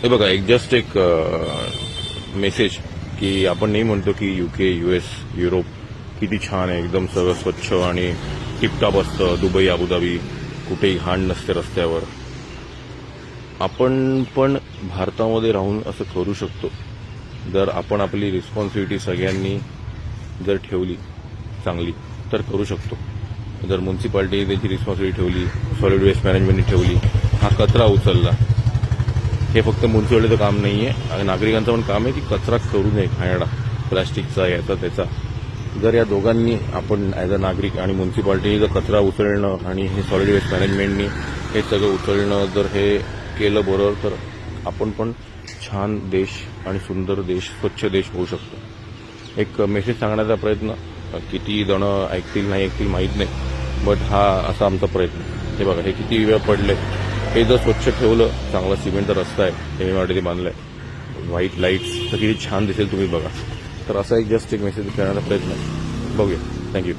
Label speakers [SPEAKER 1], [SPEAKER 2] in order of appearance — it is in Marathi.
[SPEAKER 1] हे बघा एक मेसेज की आपण नाही म्हणतो की यूके, यूएस, युरोप किती छान आहे, एकदम सगळं स्वच्छ आणि टिपटॉप असतं. दुबई, अबुधाबी कुठेही घाण नसते रस्त्यावर. आपण पण भारतामध्ये राहून असं करू शकतो जर आपण आपली रिस्पॉन्सिबिलिटी सगळ्यांनी जर ठेवली चांगली तर करू शकतो. जर म्युन्सिपाल्टी त्याची रिस्पॉन्सिबिलिटी ठेवली, सॉलिड वेस्ट मॅनेजमेंटने ठेवली, हा कचरा उचलला. हे फक्त म्युन्सिपाल्टीचं काम नाही आहे, नागरिकांचं पण काम आहे की कचरा करू नये खाण्याला, प्लास्टिकचा याचा त्याचा. जर या दोघांनी आपण ॲज अ नागरिक आणि म्युन्सिपाल्टीने जर कचरा उचलणं आणि हे सॉलिड वेस्ट मॅनेजमेंटनी हे सगळं उचलणं जर हे केलं बरोबर तर आपण पण छान देश आणि सुंदर देश, स्वच्छ देश होऊ शकतो. एक मेसेज सांगण्याचा प्रयत्न, किती जण ऐकतील नाही ऐकतील माहीत नाही, बट हा असा आमचा प्रयत्न. हे बघा, हे किती वेळ पडले. हे जर स्वच्छ ठेवलं, चांगला सिमेंटचा रस्ता आहे एमआरटी बांधलाय, व्हाईट लाईट्स, तर किती छान दिसेल तुम्ही बघा. तर असा एक मेसेज करण्याचा प्रयत्न आहे. बघूया. थँक्यू.